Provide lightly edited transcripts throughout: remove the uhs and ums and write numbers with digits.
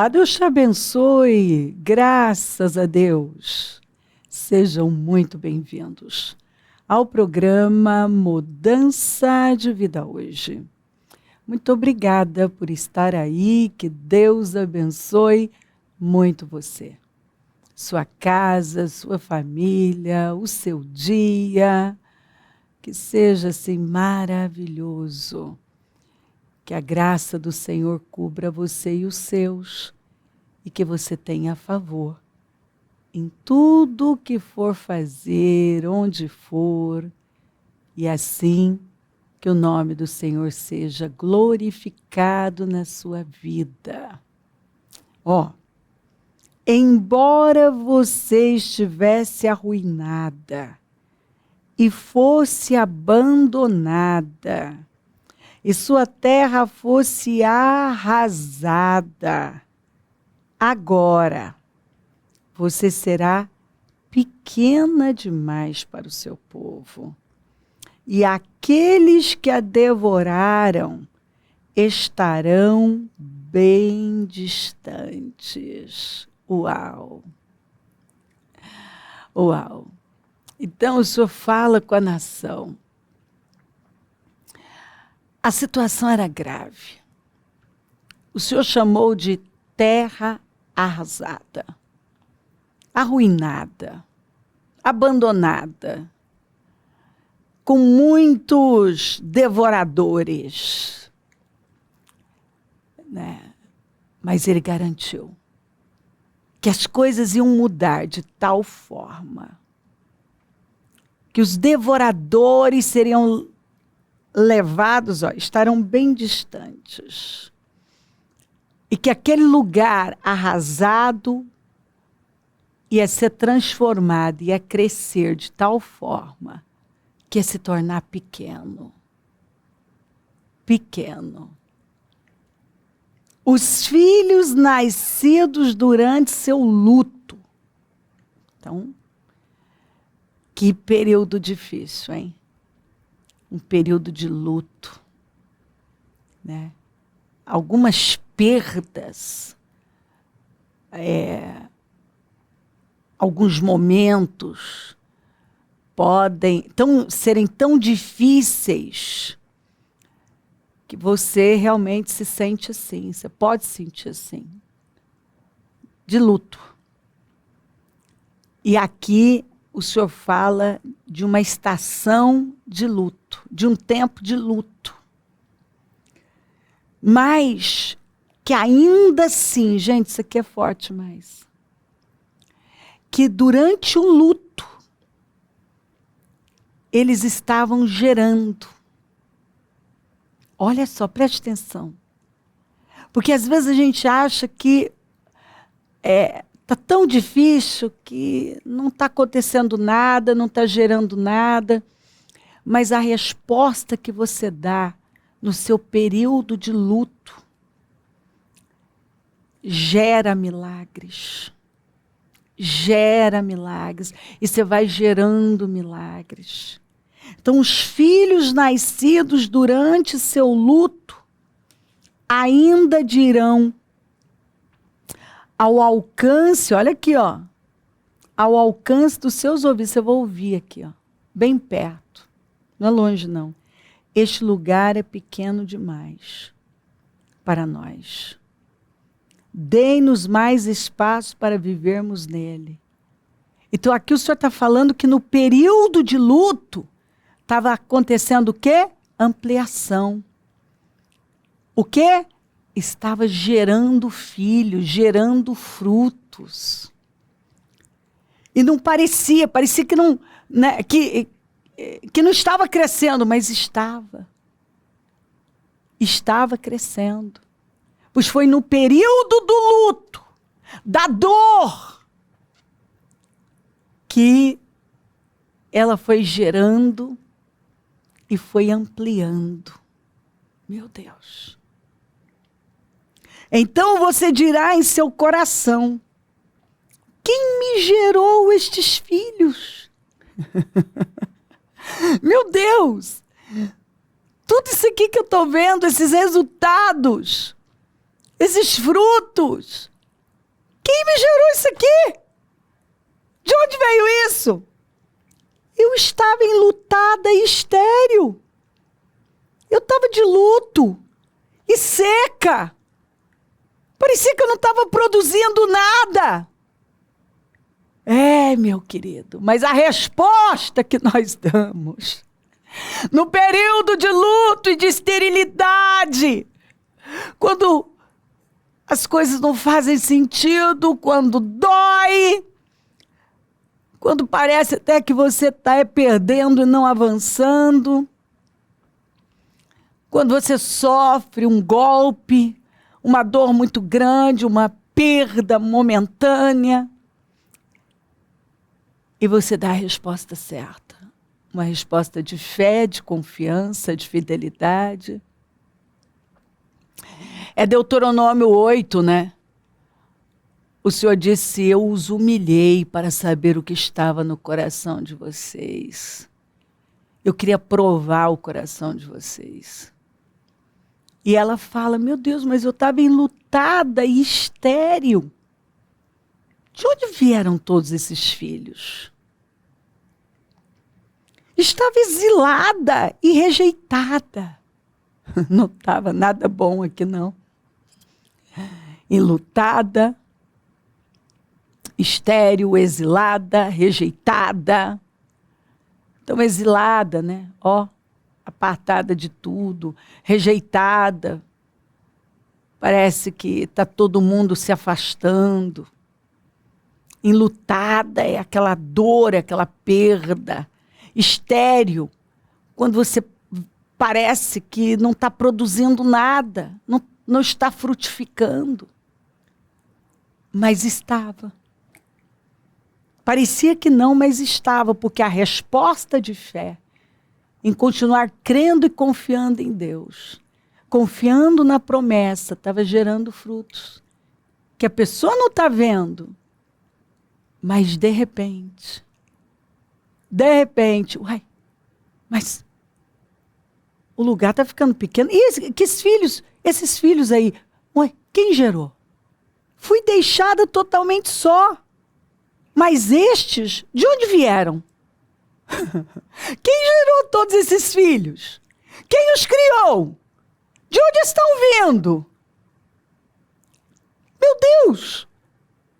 Olá, Deus te abençoe, graças a Deus. Sejam muito bem-vindos ao programa Mudança de Vida Hoje. Muito obrigada por estar aí, que Deus abençoe muito você. Sua casa, sua família, o seu dia, que seja assim maravilhoso. Que a graça do Senhor cubra você e os seus, e que você tenha favor em tudo que for fazer, onde for, e assim que o nome do Senhor seja glorificado na sua vida. Embora você estivesse arruinada e fosse abandonada, e sua terra fosse arrasada, agora você será pequena demais para o seu povo. E aqueles que a devoraram estarão bem distantes. Uau! Uau! Então o Senhor fala com a nação. A situação era grave. O Senhor chamou de terra arrasada, arruinada, abandonada, com muitos devoradores. Né? Mas ele garantiu que as coisas iam mudar de tal forma que os devoradores seriam levados, estarão bem distantes. E que aquele lugar arrasado ia ser transformado, ia crescer de tal forma que ia se tornar pequeno. Pequeno. Os filhos nascidos durante seu luto. Então, que período difícil, hein? Um período de luto, né? Algumas perdas, alguns momentos podem serem tão difíceis que você realmente se sente assim, você pode se sentir assim, de luto. E aqui o Senhor fala de uma estação de luto, de um tempo de luto. Mas que ainda assim, gente, isso aqui é forte mais, que durante o luto, eles estavam gerando. Olha só, preste atenção. Porque às vezes a gente acha que está tão difícil que não está acontecendo nada, não está gerando nada. Mas a resposta que você dá no seu período de luto gera milagres. Gera milagres. E você vai gerando milagres. Então, os filhos nascidos durante seu luto ainda dirão ao alcance, olha aqui, ao alcance dos seus ouvidos, você vai ouvir aqui, bem perto, não é longe não. Este lugar é pequeno demais para nós. Dê-nos mais espaço para vivermos nele. Então aqui o Senhor está falando que no período de luto estava acontecendo o quê? Ampliação. O quê? Estava gerando filhos, gerando frutos. E não parecia que não, né, que não estava crescendo, mas estava. Estava crescendo. Pois foi no período do luto, da dor, que ela foi gerando e foi ampliando. Meu Deus. Então você dirá em seu coração: quem me gerou estes filhos? Meu Deus! Tudo isso aqui que eu estou vendo, esses resultados, esses frutos, Quem me gerou isso aqui? De onde veio isso? Eu estava enlutada e estéril. Eu estava de luto e seca. Parecia que eu não estava produzindo nada. Meu querido, mas a resposta que nós damos no período de luto e de esterilidade, quando as coisas não fazem sentido, quando dói, quando parece até que você está perdendo e não avançando, quando você sofre um golpe, uma dor muito grande, uma perda momentânea, e você dá a resposta certa, uma resposta de fé, de confiança, de fidelidade. É Deuteronômio 8, né? O Senhor disse: eu os humilhei para saber o que estava no coração de vocês. Eu queria provar o coração de vocês. E ela fala: meu Deus, mas eu estava enlutada e estéril. De onde vieram todos esses filhos? Estava exilada e rejeitada. Não estava nada bom aqui, não. Enlutada, estéril, exilada, rejeitada. Então, exilada, né? Apartada de tudo, rejeitada. Parece que está todo mundo se afastando. Enlutada é aquela dor, é aquela perda. Estéril, quando você parece que não está produzindo nada, não está frutificando. Mas estava. Parecia que não, mas estava, porque a resposta de fé em continuar crendo e confiando em Deus, confiando na promessa, estava gerando frutos. Que a pessoa não está vendo, mas de repente, mas o lugar está ficando pequeno. E esses filhos aí, quem gerou? Fui deixada totalmente só. Mas estes, de onde vieram? Quem gerou todos esses filhos? Quem os criou? De onde estão vindo? Meu Deus!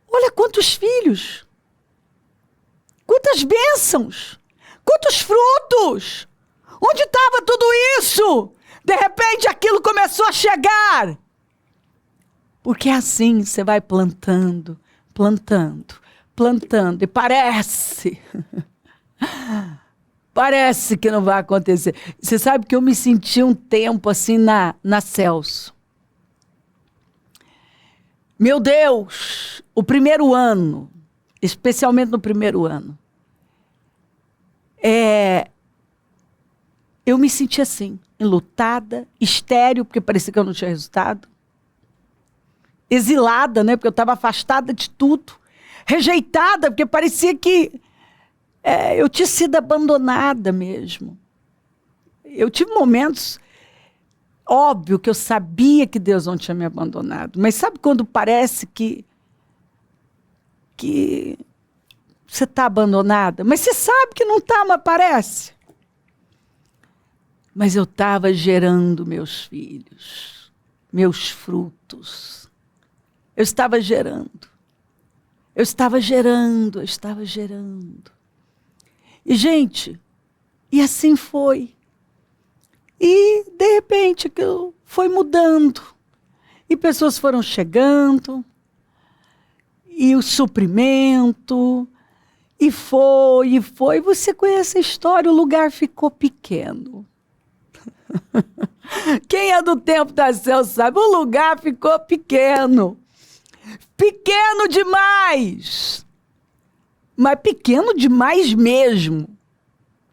Olha quantos filhos! Quantas bênçãos! Quantos frutos! Onde estava tudo isso? De repente aquilo começou a chegar. Porque assim você vai plantando, e parece que não vai acontecer. Você sabe que eu me senti um tempo assim na Celso. Meu Deus, o primeiro ano, especialmente no primeiro ano, eu me senti assim, enlutada, estéril, porque parecia que eu não tinha resultado, exilada, né, porque eu estava afastada de tudo, rejeitada, porque parecia que eu tinha sido abandonada mesmo. Eu tive momentos, óbvio que eu sabia que Deus não tinha me abandonado, mas sabe quando parece que você está abandonada, mas você sabe que não está, mas parece. Mas eu estava gerando meus filhos, meus frutos. Eu estava gerando. E, gente, e assim foi. E, de repente, aquilo foi mudando. E pessoas foram chegando, e o suprimento, e foi. Você conhece a história, o lugar ficou pequeno. Quem é do tempo da Celso sabe, o lugar ficou pequeno. Pequeno demais. Mas pequeno demais mesmo.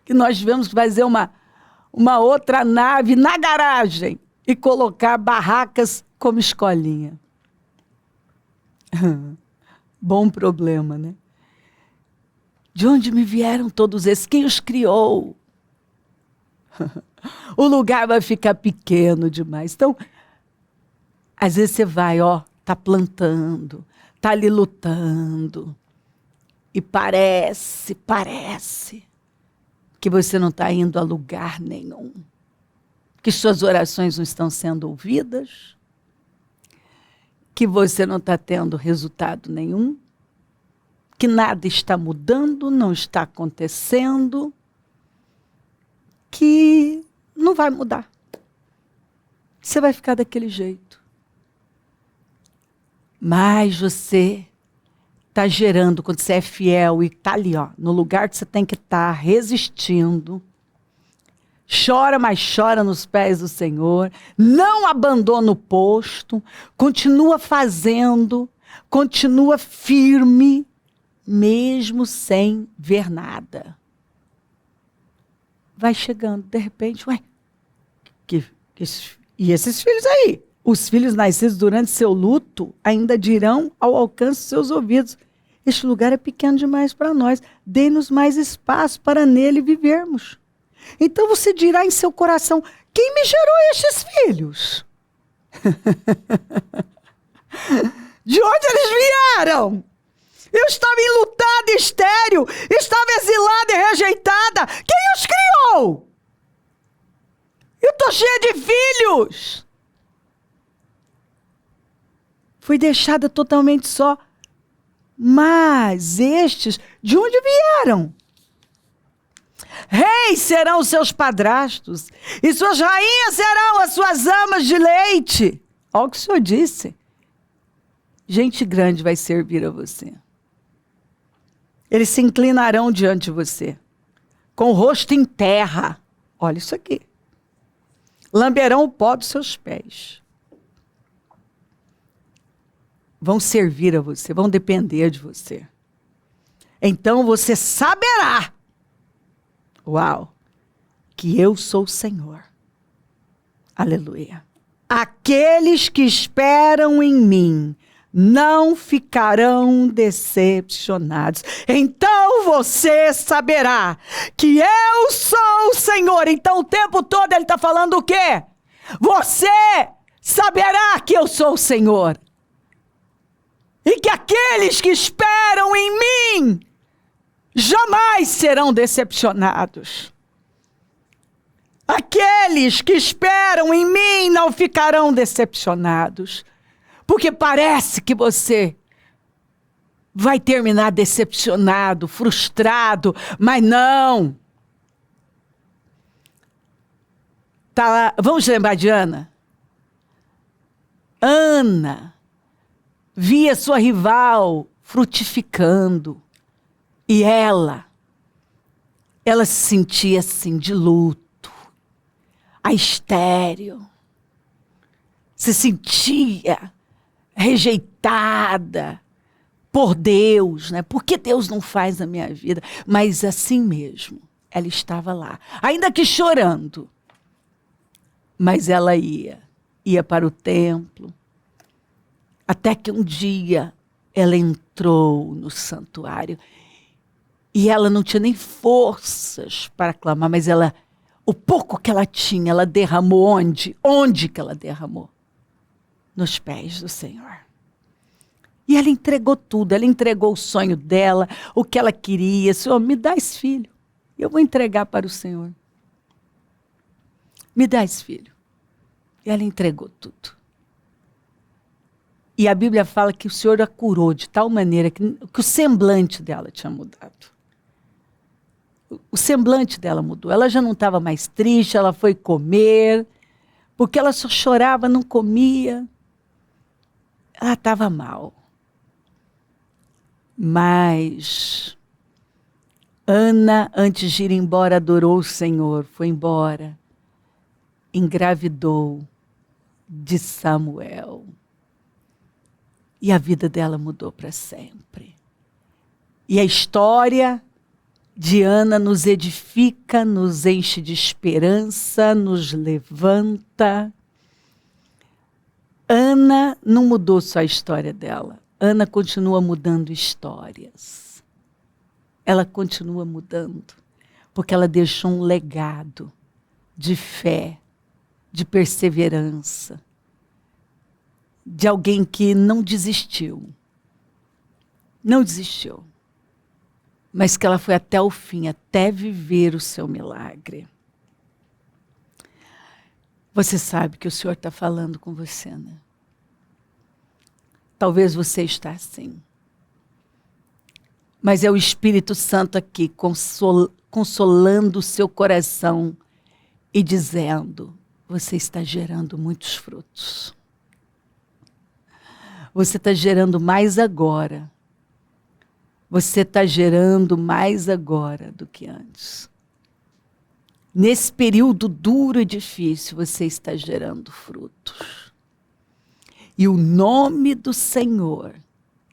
Que nós tivemos que fazer uma outra nave na garagem e colocar barracas como escolinha. Bom problema, né? De onde me vieram todos esses? Quem os criou? O lugar vai ficar pequeno demais. Então, às vezes você vai, tá plantando, está ali lutando. E parece que você não está indo a lugar nenhum. Que suas orações não estão sendo ouvidas. Que você não está tendo resultado nenhum. Que nada está mudando, não está acontecendo. Que não vai mudar. Você vai ficar daquele jeito. Mas você está gerando, quando você é fiel e está ali, ó, no lugar que você tem que estar, resistindo. Chora, mas chora nos pés do Senhor. Não abandona o posto. Continua fazendo. Continua firme, mesmo sem ver nada. Vai chegando, de repente, ué, e esses filhos aí? Os filhos nascidos durante seu luto ainda dirão ao alcance dos seus ouvidos: este lugar é pequeno demais para nós, dê-nos mais espaço para nele vivermos. Então você dirá em seu coração: quem me gerou estes filhos? De onde eles vieram? Eu estava enlutada, estéril, estava exilada e rejeitada. Quem os criou? Eu estou cheia de filhos. Fui deixada totalmente só. Mas estes, de onde vieram? Reis serão os seus padrastos, e suas rainhas serão as suas amas de leite. Olha o que o Senhor disse. Gente grande vai servir a você. Eles se inclinarão diante de você, com o rosto em terra. Olha isso aqui. Lamberão o pó dos seus pés. Vão servir a você, vão depender de você. Então você saberá, uau, que eu sou o Senhor. Aleluia. Aqueles que esperam em mim não ficarão decepcionados. Então você saberá que eu sou o Senhor. Então o tempo todo ele está falando o quê? Você saberá que eu sou o Senhor. E que aqueles que esperam em mim jamais serão decepcionados. Aqueles que esperam em mim não ficarão decepcionados. Porque parece que você vai terminar decepcionado, frustrado, mas não. Tá lá, vamos lembrar de Ana? Ana via sua rival frutificando. E ela se sentia assim de luto, a estéril. Se sentia rejeitada por Deus, né? Por que Deus não faz na minha vida? Mas assim mesmo, ela estava lá, ainda que chorando. Mas ela ia para o templo, até que um dia ela entrou no santuário e ela não tinha nem forças para clamar, mas o pouco que ela tinha, ela derramou onde? Onde que ela derramou? Nos pés do Senhor. E ela entregou tudo, ela entregou o sonho dela, o que ela queria. Senhor, me dá esse filho, eu vou entregar para o Senhor. Me dá esse filho. E ela entregou tudo. E a Bíblia fala que o Senhor a curou de tal maneira que o semblante dela tinha mudado. O semblante dela mudou. Ela já não estava mais triste, ela foi comer, porque ela só chorava, não comia. Ela estava mal. Mas Ana, antes de ir embora, adorou o Senhor, foi embora, engravidou de Samuel. E a vida dela mudou para sempre. E a história de Ana nos edifica, nos enche de esperança, nos levanta. Ana não mudou só a história dela. Ana continua mudando histórias. Ela continua mudando, porque ela deixou um legado de fé, de perseverança, de alguém que não desistiu, não desistiu, mas que ela foi até o fim, até viver o seu milagre. Você sabe que o Senhor está falando com você, né? Talvez você está assim. Mas é o Espírito Santo aqui, consolando o seu coração e dizendo, você está gerando muitos frutos. Você está gerando mais agora. Você está gerando mais agora do que antes. Nesse período duro e difícil, você está gerando frutos. E o nome do Senhor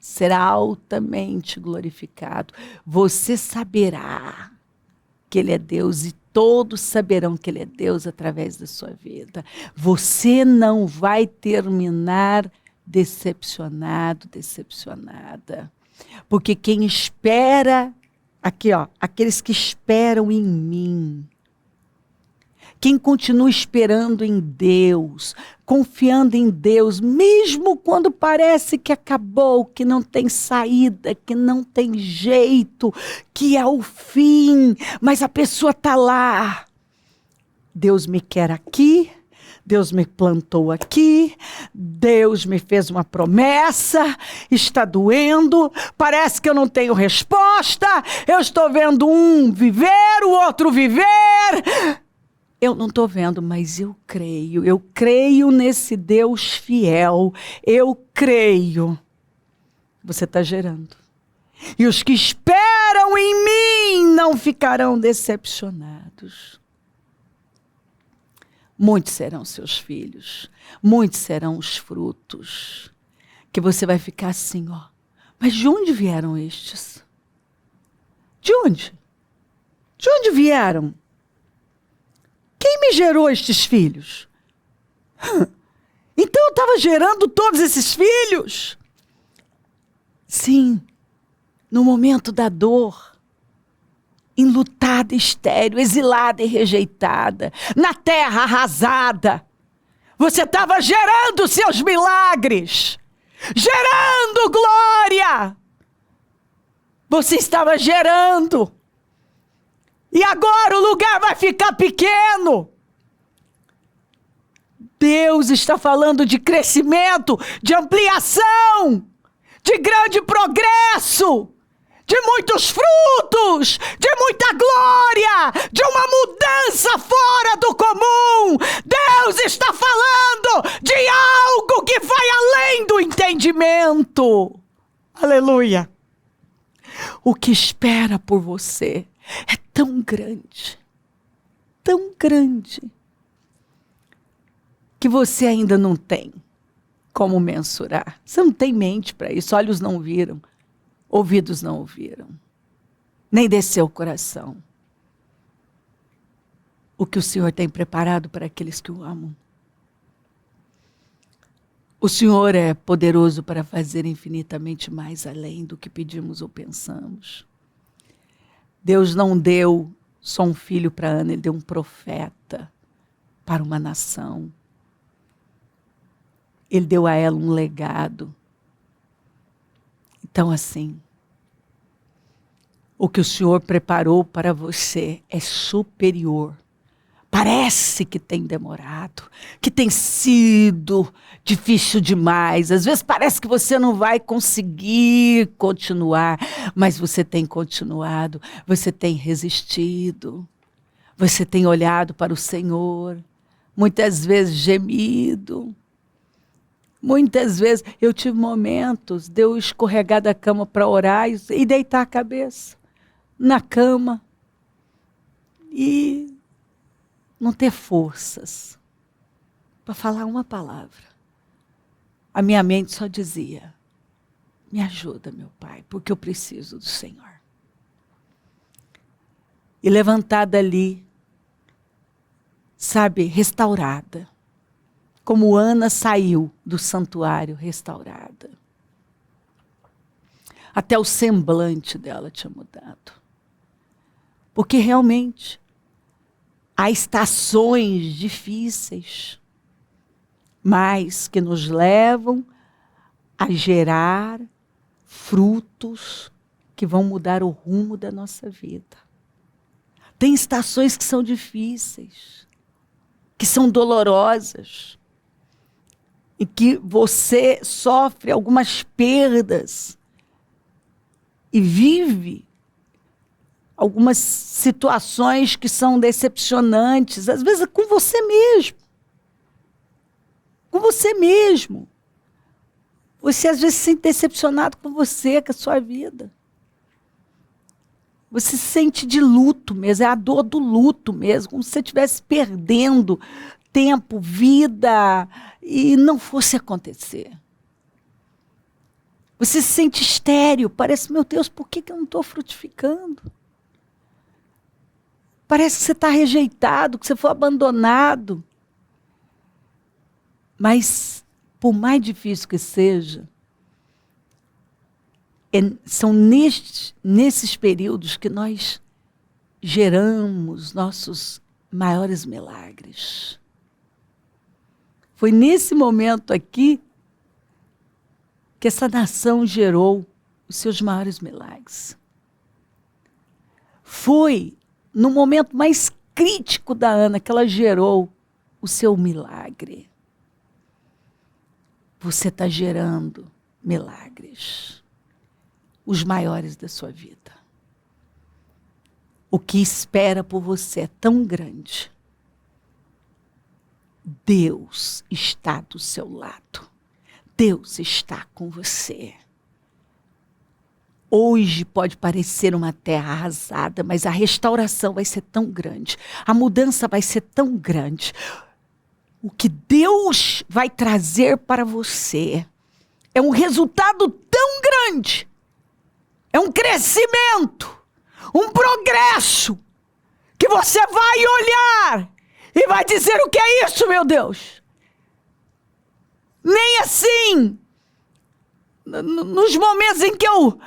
será altamente glorificado. Você saberá que Ele é Deus e todos saberão que Ele é Deus através da sua vida. Você não vai terminar decepcionado, decepcionada. Porque quem espera, aqui ó, aqueles que esperam em mim, quem continua esperando em Deus, confiando em Deus, mesmo quando parece que acabou, que não tem saída, que não tem jeito, que é o fim, mas a pessoa está lá. Deus me quer aqui, Deus me plantou aqui, Deus me fez uma promessa, está doendo, parece que eu não tenho resposta, eu estou vendo um viver, o outro viver. Eu não estou vendo, mas eu creio nesse Deus fiel, eu creio. Você está gerando. E os que esperam em mim não ficarão decepcionados. Muitos serão seus filhos, muitos serão os frutos, que você vai ficar assim, ó. Mas de onde vieram estes? De onde? De onde vieram? Quem me gerou estes filhos? Então eu estava gerando todos esses filhos? Sim, no momento da dor, enlutada, estéril, exilada e rejeitada, na terra arrasada, você estava gerando seus milagres, gerando glória. Você estava gerando. E agora o lugar vai ficar pequeno. Deus está falando de crescimento, de ampliação, de grande progresso, de muitos frutos, de muita glória, de uma mudança fora do comum. Deus está falando de algo que vai além do entendimento. Aleluia. O que espera por você é tão grande, que você ainda não tem como mensurar. Você não tem mente para isso, olhos não viram, ouvidos não ouviram, nem desceu o coração. O que o Senhor tem preparado para aqueles que o amam. O Senhor é poderoso para fazer infinitamente mais além do que pedimos ou pensamos. Deus não deu só um filho para Ana, Ele deu um profeta para uma nação. Ele deu a ela um legado. Então, assim, o que o Senhor preparou para você é superior. Parece que tem demorado, que tem sido difícil demais. Às vezes parece que você não vai conseguir continuar, mas você tem continuado, você tem resistido, você tem olhado para o Senhor, muitas vezes gemido. Muitas vezes eu tive momentos de eu escorregar da cama para orar e deitar a cabeça na cama e não ter forças para falar uma palavra. A minha mente só dizia, me ajuda, meu Pai, porque eu preciso do Senhor. E levantada ali, sabe, restaurada. Como Ana saiu do santuário restaurada. Até o semblante dela tinha mudado. Porque realmente há estações difíceis, mas que nos levam a gerar frutos que vão mudar o rumo da nossa vida. Tem estações que são difíceis, que são dolorosas, e que você sofre algumas perdas e vive algumas situações que são decepcionantes, às vezes com você mesmo. Com você mesmo. Você às vezes se sente decepcionado com você, com a sua vida. Você se sente de luto mesmo, é a dor do luto mesmo, como se você estivesse perdendo tempo, vida, e não fosse acontecer. Você se sente estéril, parece, meu Deus, por que eu não estou frutificando? Parece que você está rejeitado, que você foi abandonado. Mas, por mais difícil que seja, são nesses períodos que nós geramos nossos maiores milagres. Foi nesse momento aqui que essa nação gerou os seus maiores milagres. Foi no momento mais crítico da Ana que ela gerou o seu milagre. Você está gerando milagres, os maiores da sua vida. O que espera por você é tão grande. Deus está do seu lado. Deus está com você. Hoje pode parecer uma terra arrasada, mas a restauração vai ser tão grande. A mudança vai ser tão grande. O que Deus vai trazer para você é um resultado tão grande. É um crescimento, um progresso, que você vai olhar e vai dizer: o que é isso, meu Deus? Nem assim, nos momentos em que eu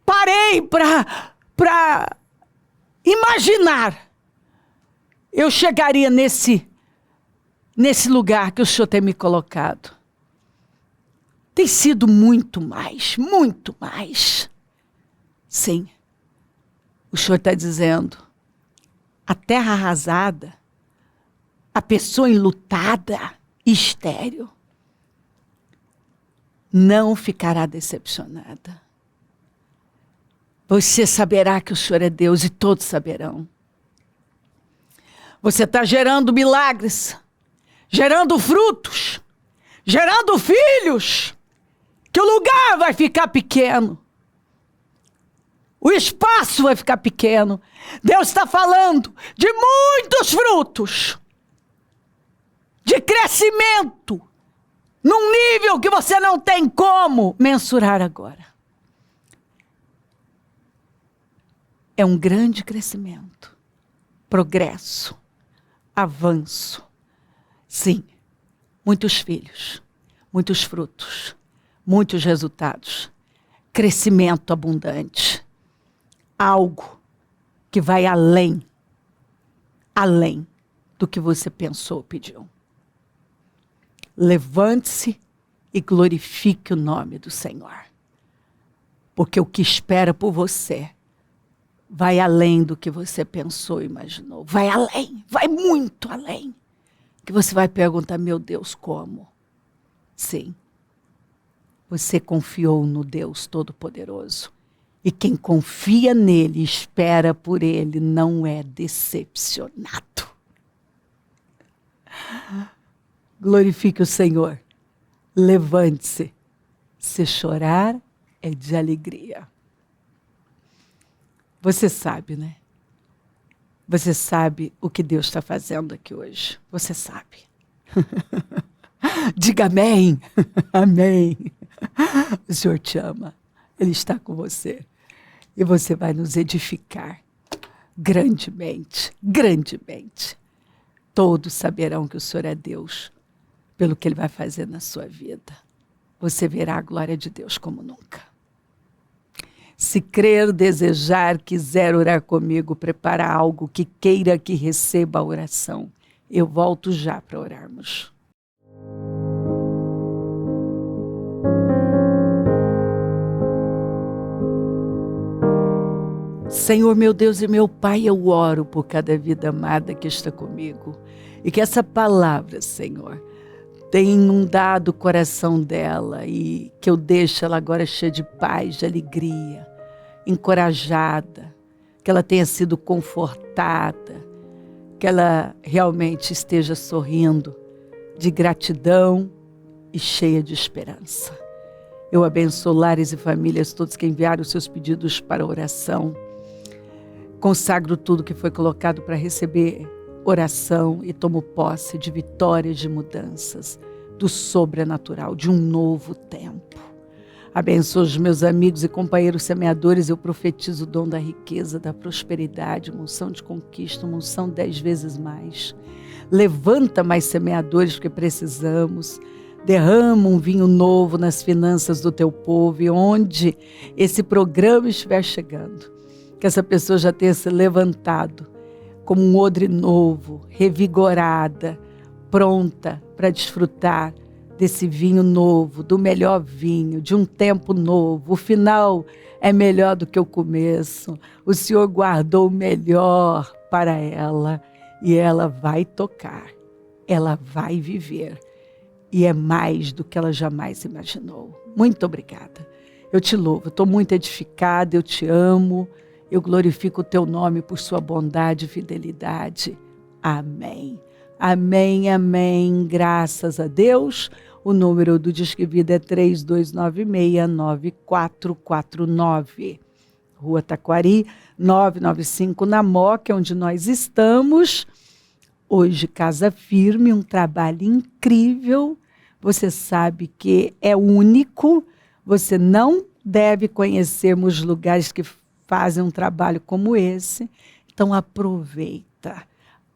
parei para imaginar, eu chegaria nesse lugar que o Senhor tem me colocado. Tem sido muito mais, muito mais. Sim, o Senhor está dizendo, a terra arrasada, a pessoa enlutada, estéril, não ficará decepcionada. Você saberá que o Senhor é Deus e todos saberão. Você está gerando milagres, gerando frutos, gerando filhos, que o lugar vai ficar pequeno. O espaço vai ficar pequeno. Deus está falando de muitos frutos, de crescimento, num nível que você não tem como mensurar agora. É um grande crescimento, progresso, avanço. Sim, muitos filhos, muitos frutos, muitos resultados, crescimento abundante. Algo que vai além do que você pensou ou pediu. Levante-se e glorifique o nome do Senhor. Porque o que espera por você vai além do que você pensou e imaginou. Vai além, vai muito além. Que você vai perguntar: meu Deus, como? Sim, você confiou no Deus Todo-Poderoso. E quem confia nele e espera por ele não é decepcionado. Glorifique o Senhor. Levante-se. Se chorar, é de alegria. Você sabe, né? Você sabe o que Deus está fazendo aqui hoje. Você sabe. Diga amém. Amém. O Senhor te ama. Ele está com você. E você vai nos edificar grandemente, grandemente. Todos saberão que o Senhor é Deus pelo que Ele vai fazer na sua vida. Você verá a glória de Deus como nunca. Se crer, desejar, quiser orar comigo, prepara algo que queira que receba a oração. Eu volto já para orarmos. Senhor, meu Deus e meu Pai, eu oro por cada vida amada que está comigo. E que essa palavra, Senhor, tenha inundado o coração dela e que eu deixe ela agora cheia de paz, de alegria, encorajada, que ela tenha sido confortada, que ela realmente esteja sorrindo de gratidão e cheia de esperança. Eu abençoo lares e famílias, todos que enviaram os seus pedidos para oração. Consagro tudo que foi colocado para receber oração e tomo posse de vitórias, de mudanças, do sobrenatural, de um novo tempo. Abençoo os meus amigos e companheiros semeadores. Eu profetizo o dom da riqueza, da prosperidade, uma unção de conquista, uma unção 10 vezes mais. Levanta mais semeadores, porque precisamos. Derrama um vinho novo nas finanças do teu povo, e onde esse programa estiver chegando, que essa pessoa já tenha se levantado como um odre novo, revigorada, pronta para desfrutar desse vinho novo, do melhor vinho, de um tempo novo. O final é melhor do que o começo. O Senhor guardou o melhor para ela e ela vai tocar, ela vai viver. E é mais do que ela jamais imaginou. Muito obrigada. Eu te louvo, estou muito edificada, eu te amo, eu glorifico o teu nome por sua bondade e fidelidade. Amém. Amém, amém. Graças a Deus. O número do Disque Vida é 3296-9449. Rua Taquari, 995, na Moca, onde nós estamos. Hoje, Casa Firme, um trabalho incrível. Você sabe que é único. Você não deve conhecer os lugares que fazem um trabalho como esse. Então, aproveita.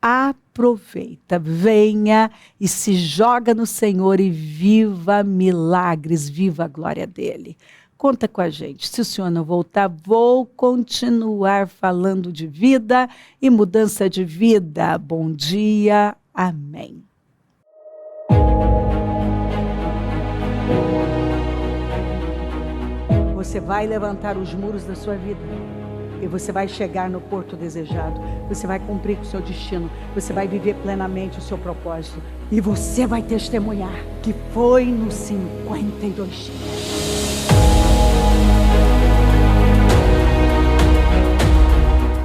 Aproveita, venha e se joga no Senhor e viva milagres, viva a glória dele. Conta com a gente. Se o Senhor não voltar, vou continuar falando de vida e mudança de vida. Bom dia. Amém. Você vai levantar os muros da sua vida. E você vai chegar no porto desejado. Você vai cumprir com o seu destino. Você vai viver plenamente o seu propósito. E você vai testemunhar que foi nos 52 dias.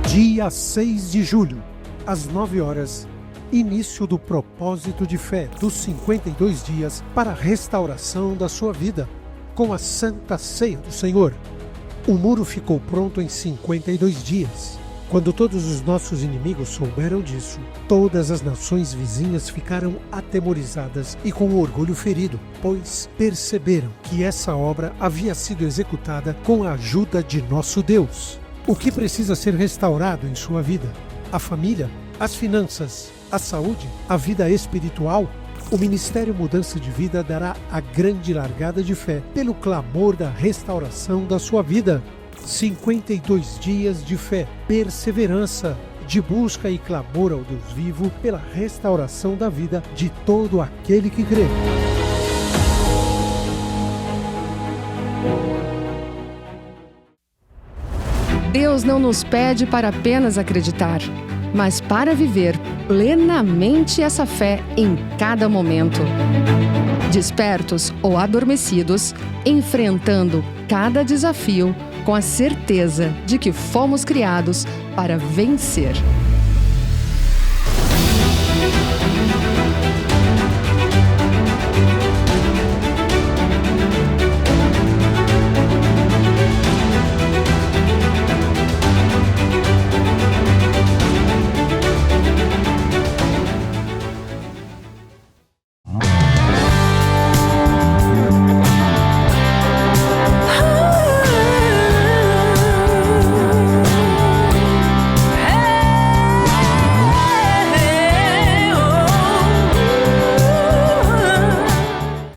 Dia 6 de julho, às 9 horas, início do propósito de fé dos 52 dias para a restauração da sua vida, com a Santa Ceia do Senhor. O muro ficou pronto em 52 dias. Quando todos os nossos inimigos souberam disso, todas as nações vizinhas ficaram atemorizadas e com o orgulho ferido, pois perceberam que essa obra havia sido executada com a ajuda de nosso Deus. O que precisa ser restaurado em sua vida? A família, as finanças, a saúde, a vida espiritual? O Ministério Mudança de Vida dará a grande largada de fé pelo clamor da restauração da sua vida. 52 dias de fé, perseverança, de busca e clamor ao Deus vivo pela restauração da vida de todo aquele que crê. Deus não nos pede para apenas acreditar, mas para viver plenamente essa fé em cada momento. Despertos ou adormecidos, enfrentando cada desafio com a certeza de que fomos criados para vencer.